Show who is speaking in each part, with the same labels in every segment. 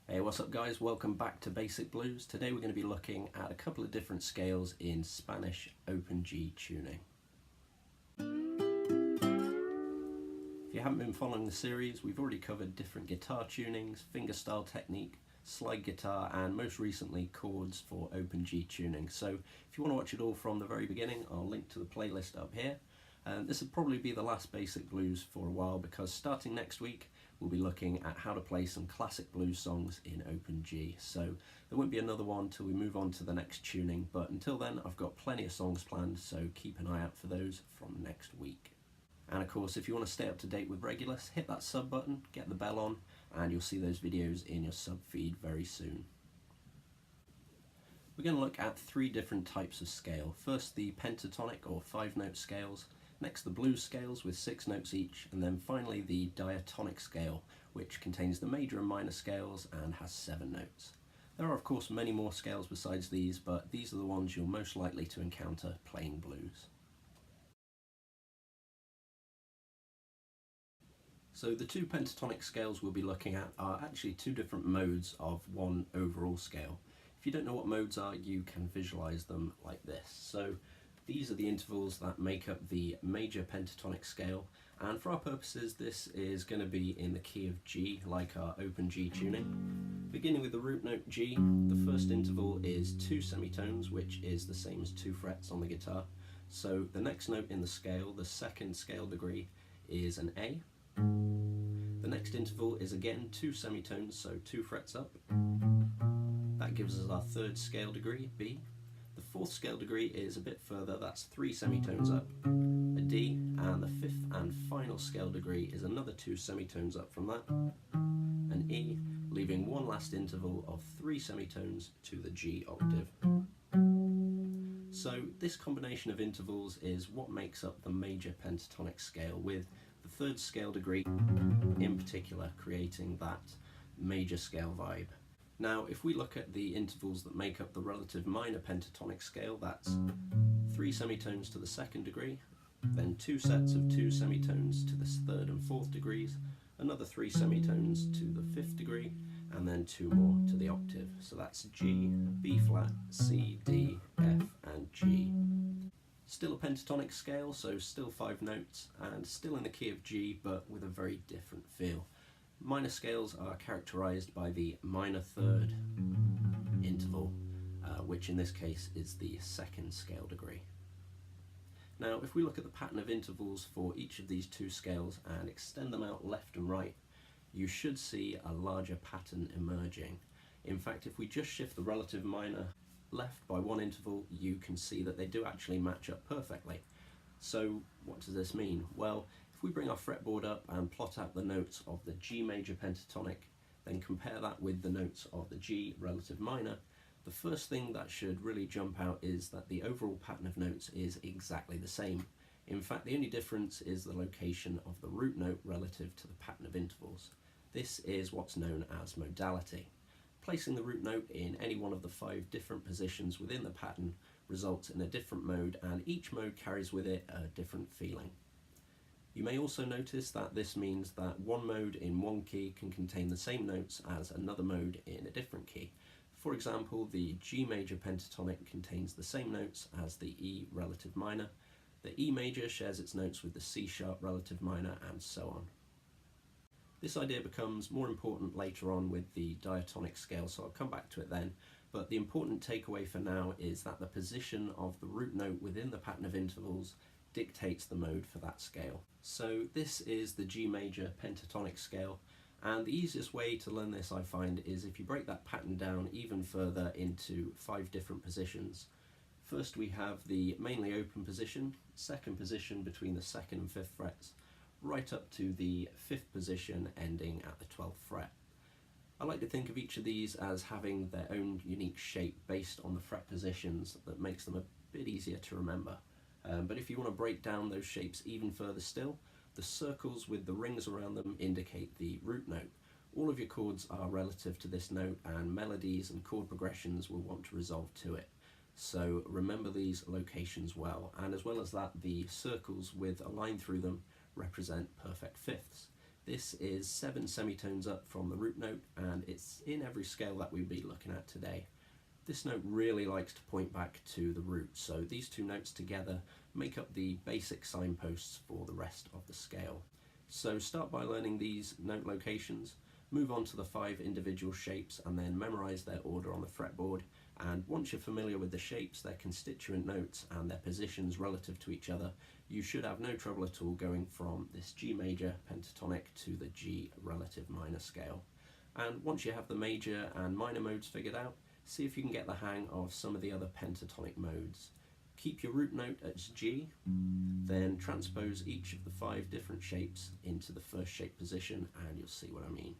Speaker 1: Hey, what's up guys? Welcome back to Basic Blues. Today we're going to be looking at a couple of different scales in Spanish open G tuning. If you haven't been following the series, we've already covered different guitar tunings, fingerstyle technique, slide guitar, and most recently chords for open G tuning. So if you want to watch it all from the very beginning, I'll link to the playlist up here. This will probably be the last Basic Blues for a while, because starting next week we'll be looking at how to play some classic blues songs in open G. So there won't be another one till we move on to the next tuning, but until then I've got plenty of songs planned, so keep an eye out for those from next week. And of course, if you want to stay up to date with Regulus, hit that sub button, get the bell on, and you'll see those videos in your sub feed very soon. We're going to look at three different types of scale. First, the pentatonic or 5-note scales. Next, the blues scales with 6 notes each, and then finally the diatonic scale, which contains the major and minor scales and has 7 notes. There are of course many more scales besides these, but these are the ones you're most likely to encounter playing blues. So the two pentatonic scales we'll be looking at are actually two different modes of one overall scale. If you don't know what modes are, you can visualize them like this. So these are the intervals that make up the major pentatonic scale, and for our purposes this is going to be in the key of G, like our open G tuning. Beginning with the root note G, the first interval is 2 semitones, which is the same as 2 frets on the guitar. So the next note in the scale, the second scale degree, is an A. The next interval is again 2 semitones, so 2 frets up. That gives us our third scale degree, B. The fourth scale degree is a bit further, that's 3 semitones up, a D, and the fifth and final scale degree is another 2 semitones up from that, an E, leaving one last interval of 3 semitones to the G octave. So this combination of intervals is what makes up the major pentatonic scale, with the third scale degree in particular creating that major scale vibe. Now, if we look at the intervals that make up the relative minor pentatonic scale, that's 3 semitones to the second degree, then 2 sets of 2 semitones to the third and fourth degrees, another 3 semitones to the fifth degree, and then 2 more to the octave. So that's G, B flat, C, D, F, and G. Still a pentatonic scale, so still 5 notes, and still in the key of G, but with a very different feel. Minor scales are characterized by the minor third interval, which in this case is the second scale degree. Now, if we look at the pattern of intervals for each of these two scales and extend them out left and right, you should see a larger pattern emerging. In fact, if we just shift the relative minor left by 1 interval, you can see that they do actually match up perfectly. So what does this mean? Well, if we bring our fretboard up and plot out the notes of the G major pentatonic, then compare that with the notes of the G relative minor, the first thing that should really jump out is that the overall pattern of notes is exactly the same. In fact, the only difference is the location of the root note relative to the pattern of intervals. This is what's known as modality. Placing the root note in any one of the 5 different positions within the pattern results in a different mode, and each mode carries with it a different feeling. You may also notice that this means that one mode in one key can contain the same notes as another mode in a different key. For example, the G major pentatonic contains the same notes as the E relative minor, the E major shares its notes with the C sharp relative minor, and so on. This idea becomes more important later on with the diatonic scale, so I'll come back to it then, but the important takeaway for now is that the position of the root note within the pattern of intervals dictates the mode for that scale. So this is the G major pentatonic scale, and the easiest way to learn this, I find, is if you break that pattern down even further into 5 different positions. First we have the mainly open position, second position between the 2nd and 5th frets, right up to the 5th position ending at the 12th fret. I like to think of each of these as having their own unique shape based on the fret positions that makes them a bit easier to remember. But if you want to break down those shapes even further still, the circles with the rings around them indicate the root note. All of your chords are relative to this note, and melodies and chord progressions will want to resolve to it. So remember these locations well, and as well as that, the circles with a line through them represent perfect fifths. This is 7 semitones up from the root note, and it's in every scale that we'll be looking at today. This note really likes to point back to the root, so these two notes together make up the basic signposts for the rest of the scale. So start by learning these note locations, move on to the 5 individual shapes, and then memorize their order on the fretboard. And once you're familiar with the shapes, their constituent notes, and their positions relative to each other, you should have no trouble at all going from this G major pentatonic to the G relative minor scale. And once you have the major and minor modes figured out, see if you can get the hang of some of the other pentatonic modes. Keep your root note as G, then transpose each of the 5 different shapes into the first shape position, and you'll see what I mean.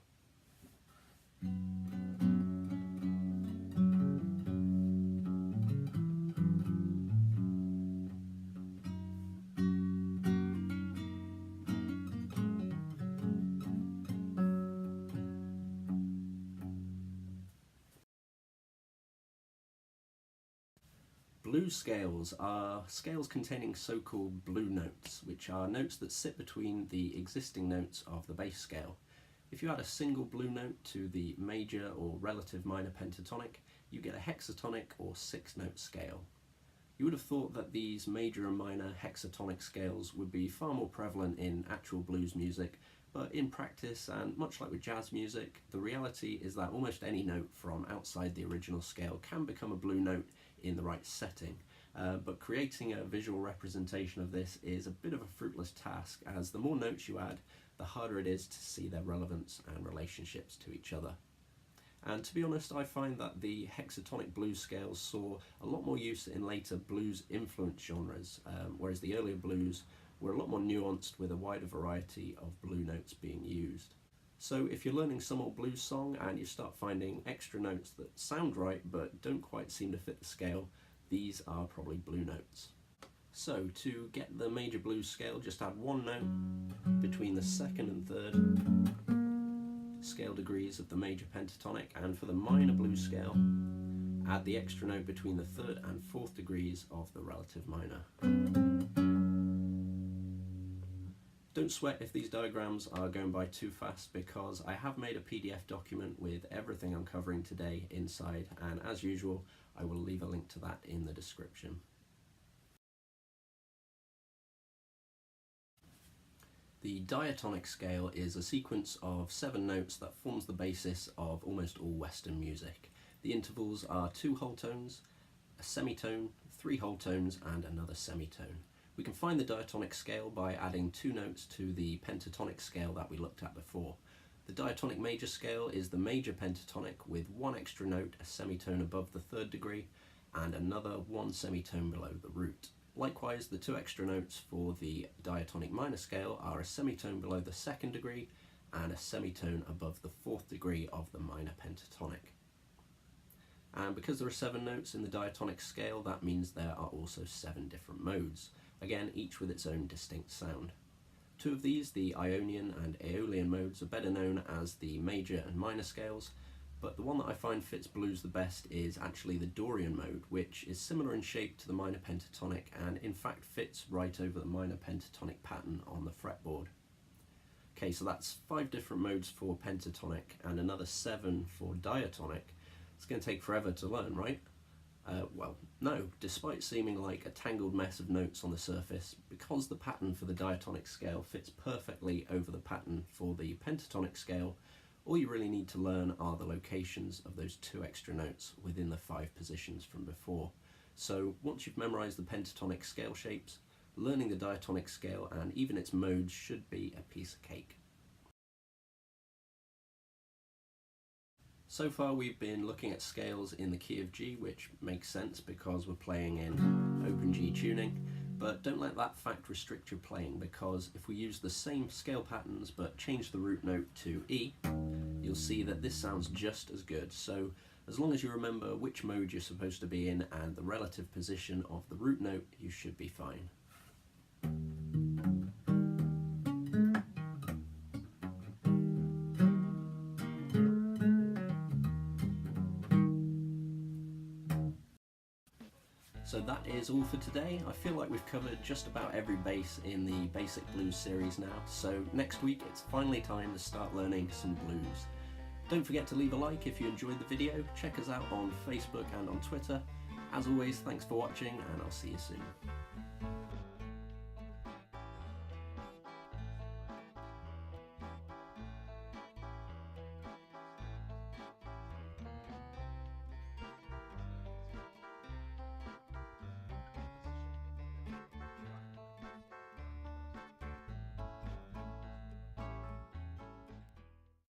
Speaker 1: Blues scales are scales containing so-called blue notes, which are notes that sit between the existing notes of the bass scale. If you add a single blue note to the major or relative minor pentatonic, you get a hexatonic or 6-note scale. You would have thought that these major and minor hexatonic scales would be far more prevalent in actual blues music, but in practice, and much like with jazz music, the reality is that almost any note from outside the original scale can become a blue note in the right setting. But creating a visual representation of this is a bit of a fruitless task, as the more notes you add, the harder it is to see their relevance and relationships to each other. And to be honest, I find that the hexatonic blues scales saw a lot more use in later blues influence genres, whereas the earlier blues were a lot more nuanced with a wider variety of blue notes being used. So if you're learning some old blues song and you start finding extra notes that sound right but don't quite seem to fit the scale, these are probably blue notes. So to get the major blues scale, just add 1 note between the 2nd and 3rd scale degrees of the major pentatonic, and for the minor blues scale, add the extra note between the 3rd and 4th degrees of the relative minor. Don't sweat if these diagrams are going by too fast, because I have made a PDF document with everything I'm covering today inside, and as usual I will leave a link to that in the description. The diatonic scale is a sequence of 7 notes that forms the basis of almost all Western music. The intervals are 2 whole tones, a semitone, 3 whole tones, and another semitone. We can find the diatonic scale by adding 2 notes to the pentatonic scale that we looked at before. The diatonic major scale is the major pentatonic with 1 extra note, a semitone above the 3rd degree, and another 1 semitone below the root. Likewise, the 2 extra notes for the diatonic minor scale are a semitone below the 2nd degree and a semitone above the 4th degree of the minor pentatonic. And because there are 7 notes in the diatonic scale, that means there are also 7 different modes, again each with its own distinct sound. 2 of these, the Ionian and Aeolian modes, are better known as the major and minor scales, but the one that I find fits blues the best is actually the Dorian mode, which is similar in shape to the minor pentatonic and in fact fits right over the minor pentatonic pattern on the fretboard. Okay, so that's 5 different modes for pentatonic and another 7 for diatonic. It's going to take forever to learn, right? Well, no, despite seeming like a tangled mess of notes on the surface, because the pattern for the diatonic scale fits perfectly over the pattern for the pentatonic scale, all you really need to learn are the locations of those 2 extra notes within the 5 positions from before. So once you've memorized the pentatonic scale shapes, learning the diatonic scale and even its modes should be a piece of cake. So far we've been looking at scales in the key of G, which makes sense because we're playing in open G tuning, but don't let that fact restrict your playing, because if we use the same scale patterns but change the root note to E, you'll see that this sounds just as good. So as long as you remember which mode you're supposed to be in and the relative position of the root note, you should be fine. So that is all for today. I feel like we've covered just about every bass in the Basic Blues series now, so next week it's finally time to start learning some blues. Don't forget to leave a like if you enjoyed the video, check us out on Facebook and on Twitter. As always, thanks for watching, and I'll see you soon.